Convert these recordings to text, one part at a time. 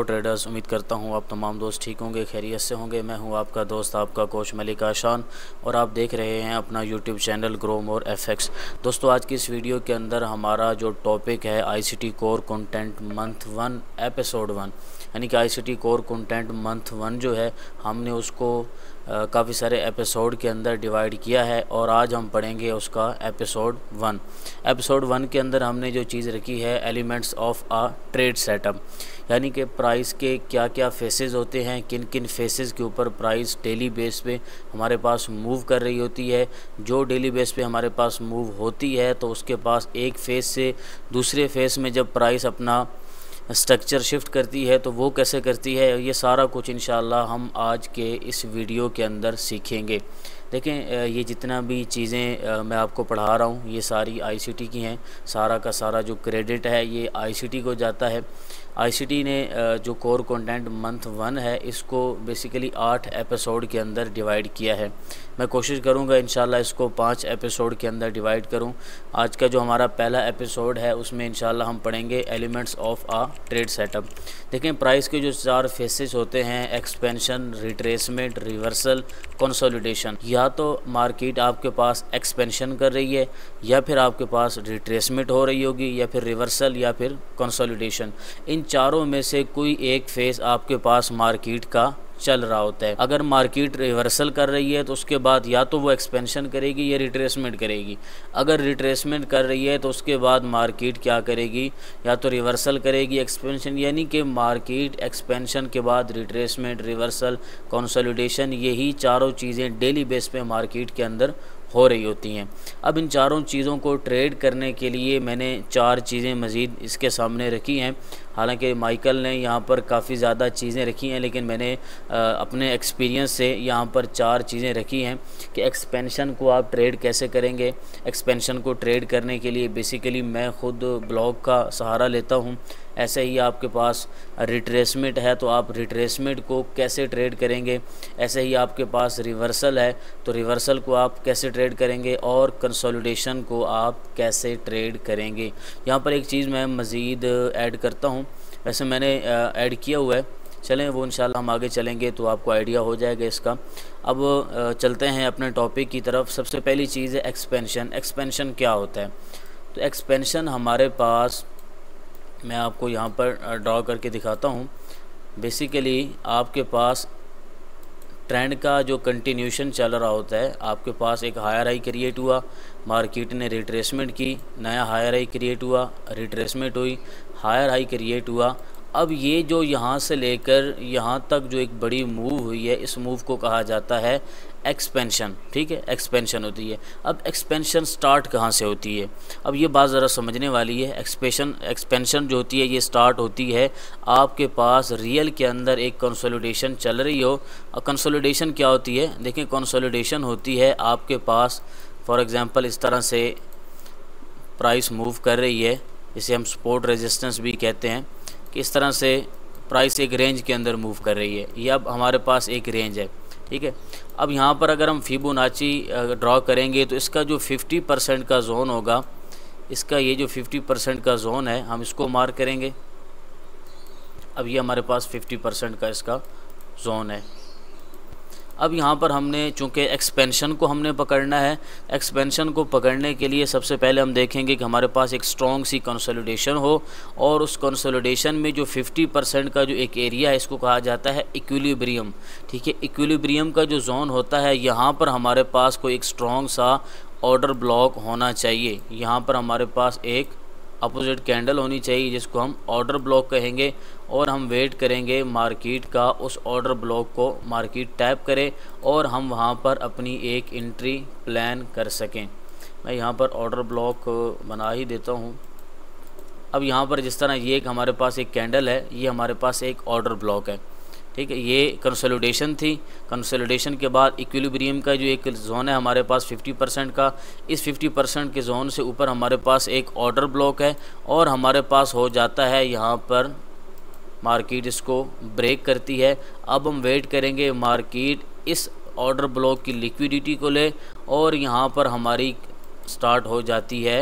Hello traders, उम्मीद करता हूँ आप तमाम दोस्त ठीक होंगे, खैरियत से होंगे। मैं हूँ आपका दोस्त, आपका कोच मलिक आशान, और आप देख रहे हैं अपना YouTube channel grow more FX. दोस्तों, आज की इस वीडियो के अंदर हमारा जो टॉपिक है ICT core content month 1 episode 1, यानी कि आईसीटी कोर कंटेंट मंथ 1 जो है हमने उसको काफ़ी सारे एपिसोड के अंदर डिवाइड किया है, और आज हम पढ़ेंगे उसका एपिसोड 1। एपिसोड 1 के अंदर हमने जो चीज़ रखी है elements of a trade setup, यानी कि प्राइस के क्या क्या फेसेस होते हैं, किन किन फेसेस के ऊपर प्राइस डेली बेस पे हमारे पास मूव कर रही होती है। जो डेली बेस पे हमारे पास मूव होती है तो उसके पास एक फेस से दूसरे फेस में जब प्राइस अपना स्ट्रक्चर शिफ्ट करती है तो वो कैसे करती है, ये सारा कुछ इंशाल्लाह हम आज के इस वीडियो के अंदर सीखेंगे। देखें, ये जितना भी चीज़ें मैं आपको पढ़ा रहा हूँ ये सारी आईसीटी की हैं। सारा का सारा जो क्रेडिट है ये आईसीटी को जाता है। आईसीटी ने जो कोर कंटेंट मंथ 1 है इसको बेसिकली 8 एपिसोड के अंदर डिवाइड किया है। मैं कोशिश करूँगा इंशाल्लाह इसको 5 एपिसोड के अंदर डिवाइड करूँ। आज का जो हमारा पहला एपिसोड है उसमें इंशाल्लाह हम पढ़ेंगे elements of a trade setup. देखें, प्राइस के जो 4 फेसेस होते हैं, एक्सपेंशन, रिट्रेसमेंट, रिवर्सल, कंसोलिडेशन। या तो मार्केट आपके पास एक्सपेंशन कर रही है, या फिर आपके पास रिट्रेसमेंट हो रही होगी, या फिर रिवर्सल, या फिर कंसोलिडेशन। इन चारों में से कोई एक फेस आपके पास मार्केट का चल रहा होता है। अगर मार्केट रिवर्सल कर रही है तो उसके बाद या तो वो एक्सपेंशन करेगी या रिट्रेसमेंट करेगी। अगर रिट्रेसमेंट कर रही है तो उसके बाद मार्केट क्या करेगी, या तो रिवर्सल करेगी, एक्सपेंशन, यानी कि मार्केट एक्सपेंशन के बाद रिट्रेसमेंट, रिवर्सल, कंसोलिडेशन, यही चारों चीज़ें डेली बेस पे मार्केट के अंदर हो रही होती हैं। अब इन चारों चीज़ों को ट्रेड करने के लिए मैंने 4 चीज़ें मज़ीद इसके सामने रखी हैं। हालांकि माइकल ने यहाँ पर काफ़ी ज़्यादा चीज़ें रखी हैं, लेकिन मैंने अपने एक्सपीरियंस से यहाँ पर 4 चीज़ें रखी हैं कि एक्सपेंशन को आप ट्रेड कैसे करेंगे। एक्सपेंशन को ट्रेड करने के लिए बेसिकली मैं ख़ुद ब्लॉग का सहारा लेता हूँ। ऐसे ही आपके पास रिट्रेसमेंट है तो आप रिट्रेसमेंट को कैसे ट्रेड करेंगे। ऐसे ही आपके पास रिवर्सल है तो रिवर्सल को आप कैसे ट्रेड करेंगे, और कंसोलिडेशन को आप कैसे ट्रेड करेंगे। यहाँ पर एक चीज़ मैं मज़ीद ऐड करता हूँ, वैसे मैंने ऐड किया हुआ है, चलें वो इंशाल्लाह हम आगे चलेंगे तो आपको आइडिया हो जाएगा इसका। अब चलते हैं अपने टॉपिक की तरफ। सबसे पहली चीज़ है एक्सपेंशन। एक्सपेंशन क्या होता है? तो एक्सपेंशन हमारे पास, मैं आपको यहाँ पर ड्रॉ करके दिखाता हूँ। बेसिकली आपके पास ट्रेंड का जो कंटिन्यूशन चल रहा होता है, आपके पास एक हायर हाई क्रिएट हुआ, मार्केट ने रिट्रेसमेंट की, नया हायर हाई क्रिएट हुआ, रिट्रेसमेंट हुई, हायर हाई क्रिएट हुआ। अब ये जो यहाँ से लेकर यहाँ तक जो एक बड़ी मूव हुई है, इस मूव को कहा जाता है एक्सपेंशन। ठीक है, एक्सपेंशन होती है। अब एक्सपेंशन स्टार्ट कहाँ से होती है, अब ये बात ज़रा समझने वाली है। एक्सपेंशन जो होती है ये स्टार्ट होती है आपके पास रियल के अंदर एक कंसोलिडेशन चल रही हो। कंसोलिडेशन क्या होती है? देखिए, कंसोलिडेशन होती है आपके पास फॉर एग्ज़ाम्पल इस तरह से प्राइस मूव कर रही है, इसे हम सपोर्ट रेजिस्टेंस भी कहते हैं, कि इस तरह से प्राइस एक रेंज के अंदर मूव कर रही है। ये अब हमारे पास एक रेंज है, ठीक है। अब यहाँ पर अगर हम फिबोनाची ड्रॉ करेंगे तो इसका जो 50% का जोन होगा, इसका ये जो 50% का जोन है हम इसको मार्क करेंगे। अब ये हमारे पास 50% का इसका जोन है। अब यहाँ पर हमने चूँकि एक्सपेंशन को हमने पकड़ना है, एक्सपेंशन को पकड़ने के लिए सबसे पहले हम देखेंगे कि हमारे पास एक स्ट्रॉन्ग सी कंसोलिडेशन हो, और उस कंसोलिडेशन में जो 50% का जो एक एरिया है इसको कहा जाता है इक्विलिब्रियम। ठीक है, इक्विलिब्रियम का जो जोन होता है यहाँ पर हमारे पास कोई एक स्ट्रॉन्ग सा ऑर्डर ब्लॉक होना चाहिए। यहाँ पर हमारे पास एक अपोजिट कैंडल होनी चाहिए जिसको हम ऑर्डर ब्लॉक कहेंगे, और हम वेट करेंगे मार्केट का उस ऑर्डर ब्लॉक को मार्केट टैप करे और हम वहां पर अपनी एक एंट्री प्लान कर सकें। मैं यहां पर ऑर्डर ब्लॉक बना ही देता हूं। अब यहां पर जिस तरह ये एक हमारे पास एक कैंडल है, ये हमारे पास एक ऑर्डर ब्लॉक है। ठीक है, ये कंसोलिडेशन थी। कंसोलिडेशन के बाद इक्विलिब्रियम का जो एक जोन है हमारे पास 50% का, इस 50% के जोन से ऊपर हमारे पास एक ऑर्डर ब्लॉक है, और हमारे पास हो जाता है यहाँ पर मार्केट इसको ब्रेक करती है। अब हम वेट करेंगे मार्केट इस ऑर्डर ब्लॉक की लिक्विडिटी को ले, और यहाँ पर हमारी स्टार्ट हो जाती है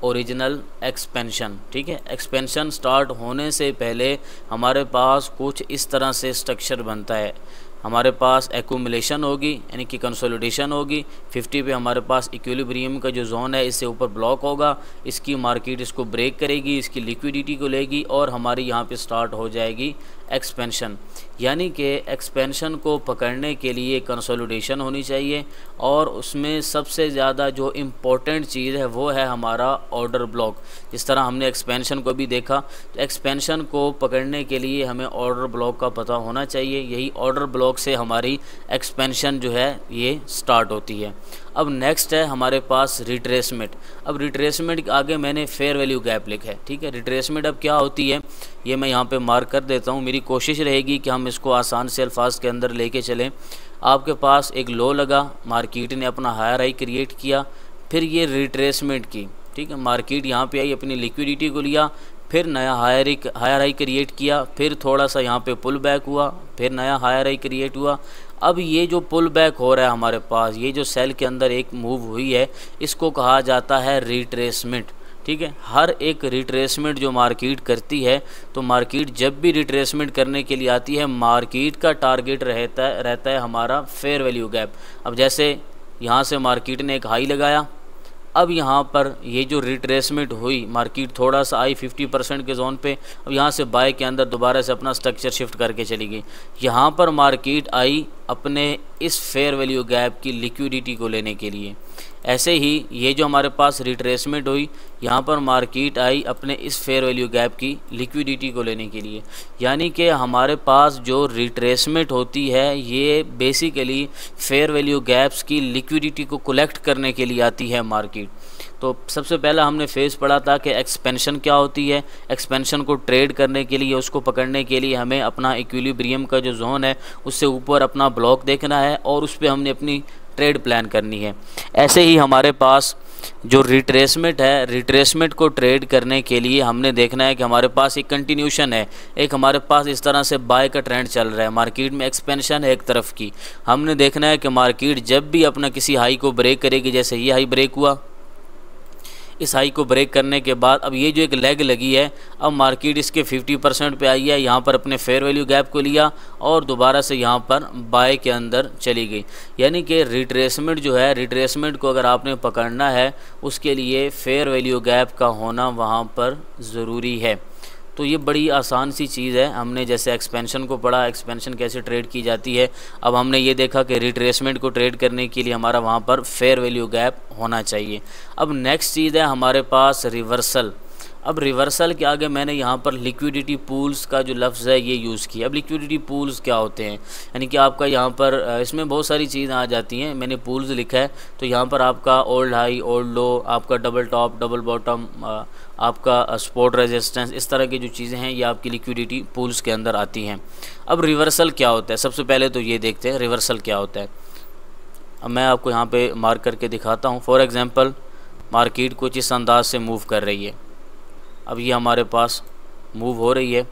ओरिजिनल एक्सपेंशन। ठीक है, एक्सपेंशन स्टार्ट होने से पहले हमारे पास कुछ इस तरह से स्ट्रक्चर बनता है। हमारे पास एक्यूमुलेशन होगी यानी कि कंसोलिडेशन होगी, 50 पे हमारे पास इक्विलिब्रियम का जो जोन है इससे ऊपर ब्लॉक होगा, इसकी मार्केट इसको ब्रेक करेगी, इसकी लिक्विडिटी को लेगी और हमारी यहाँ पे स्टार्ट हो जाएगी एक्सपेंशन। यानी कि एक्सपेंशन को पकड़ने के लिए कंसोलिडेशन होनी चाहिए और उसमें सबसे ज़्यादा जो इम्पोर्टेंट चीज़ है वो है हमारा ऑर्डर ब्लॉक। जिस तरह हमने एक्सपेंशन को भी देखा, तो एक्सपेंशन को पकड़ने के लिए हमें ऑर्डर ब्लॉक का पता होना चाहिए। यही ऑर्डर ब्लॉक से हमारी एक्सपेंशन जो है ये स्टार्ट होती है। अब नेक्स्ट है हमारे पास रिट्रेसमेंट। अब रिट्रेसमेंट के आगे मैंने फेयर वैल्यू गैप लिखा है। ठीक है, रिट्रेसमेंट अब क्या होती है ये मैं यहाँ पे मार्क कर देता हूँ। मेरी कोशिश रहेगी कि हम इसको आसान से अल्फाज के अंदर लेके चलें। आपके पास एक लो लगा, मार्केट ने अपना हायर हाई क्रिएट किया, फिर ये रिट्रेसमेंट की। ठीक है, मार्केट यहाँ पे आई, अपनी लिक्विडिटी को लिया, फिर नया हायर हाई क्रिएट किया, फिर थोड़ा सा यहाँ पे पुल बैक हुआ, फिर नया हायर हाई क्रिएट हुआ। अब ये जो पुल बैक हो रहा है हमारे पास, ये जो सेल के अंदर एक मूव हुई है, इसको कहा जाता है रिट्रेसमेंट। ठीक है, हर एक रिट्रेसमेंट जो मार्केट करती है, तो मार्केट जब भी रिट्रेसमेंट करने के लिए आती है, मार्केट का टारगेट रहता है हमारा फेयर वैल्यू गैप। अब जैसे यहाँ से मार्केट ने एक हाई लगाया, अब यहाँ पर ये जो रिट्रेसमेंट हुई, मार्केट थोड़ा सा आई 50% के जोन पे, अब यहाँ से बाय के अंदर दोबारा से अपना स्ट्रक्चर शिफ्ट करके चली गई। यहाँ पर मार्केट आई अपने इस फेयर वैल्यू गैप की लिक्विडिटी को लेने के लिए। ऐसे ही ये जो हमारे पास रिट्रेसमेंट हुई, यहाँ पर मार्केट आई अपने इस फेयर वैल्यू गैप की लिक्विडिटी को लेने के लिए। यानी कि हमारे पास जो रिट्रेसमेंट होती है ये बेसिकली फेयर वैल्यू गैप्स की लिक्विडिटी को कलेक्ट करने के लिए आती है मार्केट। तो सबसे पहला हमने फेज़ पढ़ा था कि एक्सपेंशन क्या होती है। एक्सपेंशन को ट्रेड करने के लिए, उसको पकड़ने के लिए हमें अपना इक्विलिब्रियम का जो जोन है उससे ऊपर अपना ब्लॉक देखना है और उस पर हमने अपनी ट्रेड प्लान करनी है। ऐसे ही हमारे पास जो रिट्रेसमेंट है, रिट्रेसमेंट को ट्रेड करने के लिए हमने देखना है कि हमारे पास एक कंटिन्यूशन है, एक हमारे पास इस तरह से बाय का ट्रेंड चल रहा है, मार्केट में एक्सपेंशन है एक तरफ की। हमने देखना है कि मार्केट जब भी अपना किसी हाई को ब्रेक करेगी, जैसे ये हाई ब्रेक हुआ, इस हाई को ब्रेक करने के बाद अब ये जो एक लेग लगी है, अब मार्केट इसके 50% पे आई है, यहाँ पर अपने फेयर वैल्यू गैप को लिया और दोबारा से यहाँ पर बाय के अंदर चली गई। यानी कि रिट्रेसमेंट जो है, रिट्रेसमेंट को अगर आपने पकड़ना है उसके लिए फेयर वैल्यू गैप का होना वहाँ पर ज़रूरी है। तो ये बड़ी आसान सी चीज़ है। हमने जैसे एक्सपेंशन को पढ़ा, एक्सपेंशन कैसे ट्रेड की जाती है। अब हमने ये देखा कि रिट्रेसमेंट को ट्रेड करने के लिए हमारा वहाँ पर फेयर वैल्यू गैप होना चाहिए। अब नेक्स्ट चीज़ है हमारे पास रिवर्सल। अब रिवर्सल के आगे मैंने यहाँ पर लिक्विडिटी पूल्स का जो लफ्ज़ है ये यूज़ किया। अब लिक्विडिटी पूल्स क्या होते हैं, यानी कि आपका यहाँ पर इसमें बहुत सारी चीज़ें आ जाती हैं। मैंने पूल्स लिखा है, तो यहाँ पर आपका ओल्ड हाई, ओल्ड लो, आपका डबल टॉप, डबल बॉटम, आपका सपोर्ट रेजिस्टेंस, इस तरह की जो चीज़ें हैं ये आपकी लिक्विडिटी पूल्स के अंदर आती हैं। अब रिवर्सल क्या होता है, सबसे पहले तो ये देखते हैं रिवर्सल क्या होता है। अब मैं आपको यहाँ पे मार्क करके दिखाता हूँ। फॉर एग्ज़ाम्पल मार्केट कुछ इस अंदाज से मूव कर रही है, अब ये हमारे पास मूव हो रही है।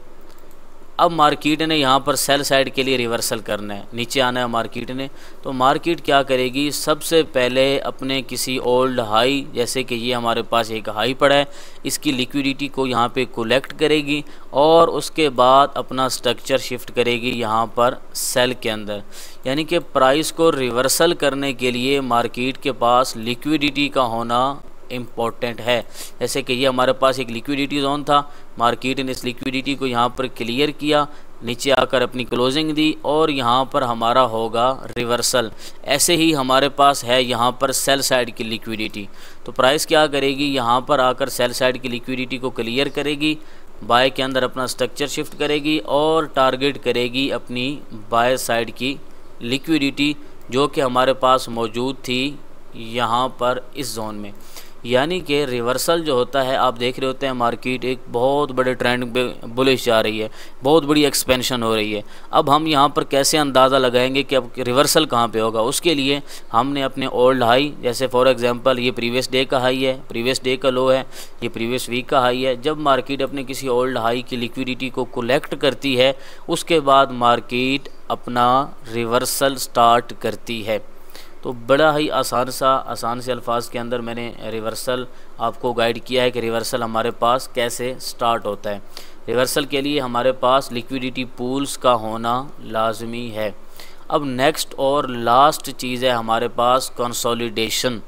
अब मार्केट ने यहाँ पर सेल साइड के लिए रिवर्सल करना है, नीचे आना है मार्केट ने, तो मार्केट क्या करेगी, सबसे पहले अपने किसी ओल्ड हाई, जैसे कि ये हमारे पास एक हाई पड़ा है, इसकी लिक्विडिटी को यहाँ पे कलेक्ट करेगी और उसके बाद अपना स्ट्रक्चर शिफ्ट करेगी यहाँ पर सेल के अंदर। यानी कि प्राइस को रिवर्सल करने के लिए मार्केट के पास लिक्विडिटी का होना इम्पोर्टेंट है। जैसे कि ये हमारे पास एक लिक्विडिटी जोन था, मार्केट ने इस लिक्विडिटी को यहाँ पर क्लियर किया, नीचे आकर अपनी क्लोजिंग दी और यहाँ पर हमारा होगा रिवर्सल। ऐसे ही हमारे पास है यहाँ पर सेल साइड की लिक्विडिटी, तो प्राइस क्या करेगी, यहाँ पर आकर सेल साइड की लिक्विडिटी को क्लियर करेगी, बाय के अंदर अपना स्ट्रक्चर शिफ्ट करेगी और टारगेट करेगी अपनी बाय साइड की लिक्विडिटी जो कि हमारे पास मौजूद थी यहाँ पर इस जोन में। यानी कि रिवर्सल जो होता है, आप देख रहे होते हैं मार्केट एक बहुत बड़े ट्रेंड पे बुलिश जा रही है, बहुत बड़ी एक्सपेंशन हो रही है। अब हम यहाँ पर कैसे अंदाज़ा लगाएंगे कि अब रिवर्सल कहाँ पे होगा, उसके लिए हमने अपने ओल्ड हाई, जैसे फॉर एग्जांपल ये प्रीवियस डे का हाई है, प्रीवियस डे का लो है, ये प्रीवियस वीक का हाई है। जब मार्केट अपने किसी ओल्ड हाई की लिक्विडिटी को कलेक्ट करती है, उसके बाद मार्केट अपना रिवर्सल स्टार्ट करती है। तो बड़ा ही आसान से अल्फाज के अंदर मैंने रिवर्सल आपको गाइड किया है कि रिवर्सल हमारे पास कैसे स्टार्ट होता है। रिवर्सल के लिए हमारे पास लिक्विडिटी पूल्स का होना लाजमी है। अब नेक्स्ट और लास्ट चीज़ है हमारे पास कंसोलिडेशन,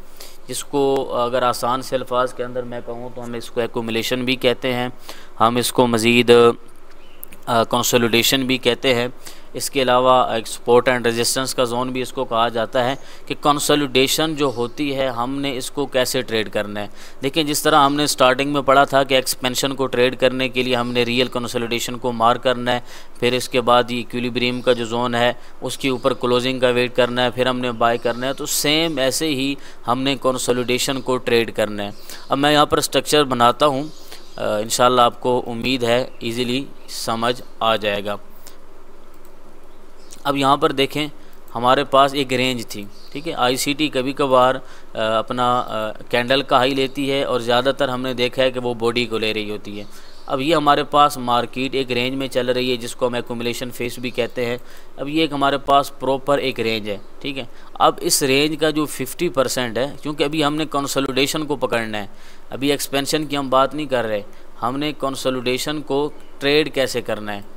जिसको अगर आसान से अल्फाज के अंदर मैं कहूँ तो हम इसको एक्यूमुलेशन भी कहते हैं, हम इसको मज़ीद कंसोलिडेशन भी कहते हैं। इसके अलावा एक सपोर्ट एंड रेजिस्टेंस का जोन भी इसको कहा जाता है कि कंसोलिडेशन जो होती है हमने इसको कैसे ट्रेड करना है। देखिए, जिस तरह हमने स्टार्टिंग में पढ़ा था कि एक्सपेंशन को ट्रेड करने के लिए हमने रियल कंसोलिडेशन को मार करना है, फिर इसके बाद ये इक्विलिब्रियम का जो जोन है उसके ऊपर क्लोजिंग का वेट करना है, फिर हमने बाय करना है। तो सेम ऐसे ही हमने कंसोलिडेशन को ट्रेड करना है। अब मैं यहाँ पर स्ट्रक्चर बनाता हूँ, इंशाल्लाह आपको उम्मीद है ईज़िली समझ आ जाएगा। अब यहाँ पर देखें, हमारे पास एक रेंज थी, ठीक है। आईसीटी कभी कभार अपना कैंडल का हाई लेती है और ज़्यादातर हमने देखा है कि वो बॉडी को ले रही होती है। अब ये हमारे पास मार्केट एक रेंज में चल रही है जिसको हम एक्यूमुलेशन फेस भी कहते हैं। अब ये एक हमारे पास प्रॉपर एक रेंज है, ठीक है। अब इस रेंज का जो 50% है, क्योंकि अभी हमने कंसोलिडेशन को पकड़ना है, अभी एक्सपेंशन की हम बात नहीं कर रहे, हमने कंसोलिडेशन को ट्रेड कैसे करना है।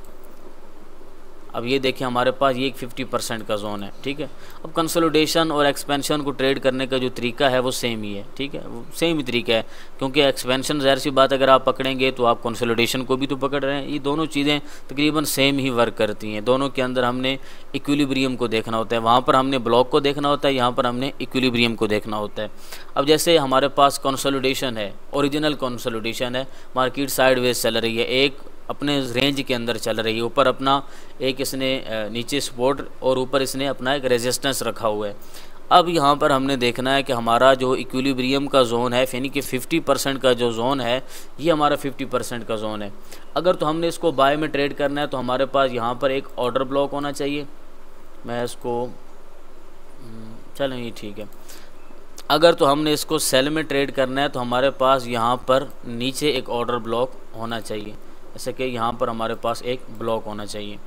अब ये देखिए हमारे पास ये एक 50% का जोन है, ठीक है। अब कंसोलिडेशन और एक्सपेंशन को ट्रेड करने का जो तरीका है वो सेम ही है, ठीक है, वो सेम ही तरीका है। क्योंकि एक्सपेंशन ज़ाहिर सी बात अगर आप पकड़ेंगे तो आप कंसोलिडेशन को भी तो पकड़ रहे हैं। ये दोनों चीज़ें तकरीबन सेम ही वर्क करती हैं। दोनों के अंदर हमने इक्विलिब्रियम को देखना होता है, वहाँ पर हमने ब्लॉक को देखना होता है, यहाँ पर हमने इक्विलिब्रियम को देखना होता है। अब जैसे हमारे पास कंसोलिडेशन है, ओरिजिनल कंसोलिडेशन है, मार्केट साइडवेज चल रही है, एक अपने रेंज के अंदर चल रही है, ऊपर अपना एक इसने नीचे सपोर्ट और ऊपर इसने अपना एक रेजिस्टेंस रखा हुआ है। अब यहाँ पर हमने देखना है कि हमारा जो इक्विलिब्रियम का जोन है, यानी कि 50% का जो जोन है, ये हमारा 50% का जोन है। अगर तो हमने इसको बाय में ट्रेड करना है तो हमारे पास यहाँ पर एक ऑर्डर ब्लॉक होना चाहिए। मैं इसको चलें, ये ठीक है। अगर तो हमने इसको सेल में ट्रेड करना है तो हमारे पास यहाँ पर नीचे एक ऑर्डर ब्लॉक होना चाहिए, जैसे कि यहाँ पर हमारे पास एक ब्लॉक होना चाहिए।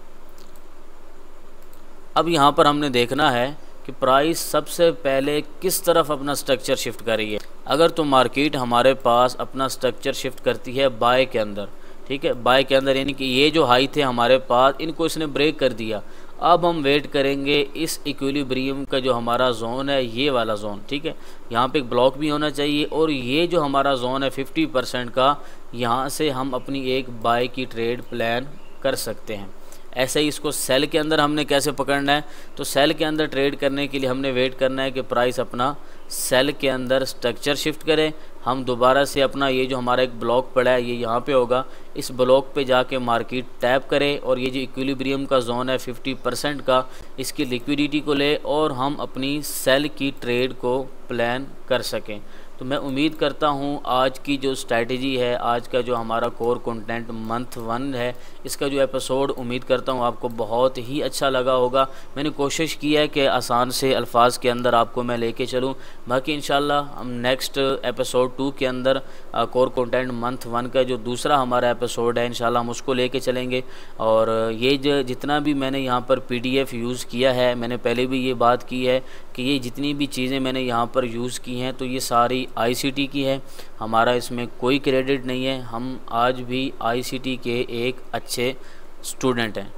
अब यहाँ पर हमने देखना है कि प्राइस सबसे पहले किस तरफ अपना स्ट्रक्चर शिफ्ट कर रही है। अगर तो मार्केट हमारे पास अपना स्ट्रक्चर शिफ्ट करती है बाय के अंदर, ठीक है, बाय के अंदर, यानी कि ये जो हाई थे हमारे पास, इनको इसने ब्रेक कर दिया। अब हम वेट करेंगे इस इक्विलिब्रियम का जो हमारा जोन है, ये वाला जोन, ठीक है, यहाँ पे एक ब्लॉक भी होना चाहिए और ये जो हमारा जोन है 50% का, यहाँ से हम अपनी एक बाय की ट्रेड प्लान कर सकते हैं। ऐसे ही इसको सेल के अंदर हमने कैसे पकड़ना है, तो सेल के अंदर ट्रेड करने के लिए हमने वेट करना है कि प्राइस अपना सेल के अंदर स्ट्रक्चर शिफ्ट करे। हम दोबारा से अपना ये जो हमारा एक ब्लॉक पड़ा है ये यहाँ पे होगा, इस ब्लॉक पे जाके मार्केट टैप करे और ये जो इक्विलिब्रियम का जोन है 50% का, इसकी लिक्विडिटी को ले और हम अपनी सेल की ट्रेड को प्लान कर सकें। तो मैं उम्मीद करता हूँ आज की जो स्ट्रैटेजी है, आज का जो हमारा कोर कंटेंट मंथ 1 है, इसका जो एपिसोड उम्मीद करता हूँ आपको बहुत ही अच्छा लगा होगा। मैंने कोशिश की है कि आसान से अल्फाज के अंदर आपको मैं लेके चलूँ। बाकी इंशाल्लाह हम नेक्स्ट एपिसोड 2 के अंदर कोर कंटेंट मंथ 1 का जो दूसरा हमारा एपिसोड है, इंशाल्लाह हम उसको लेके चलेंगे। और ये जितना भी मैंने यहाँ पर PDF यूज़ किया है, मैंने पहले भी ये बात की है कि ये जितनी भी चीज़ें मैंने यहाँ पर यूज़ की हैं तो ये सारी ICT की है, हमारा इसमें कोई क्रेडिट नहीं है। हम आज भी ICT के एक अच्छे स्टूडेंट हैं।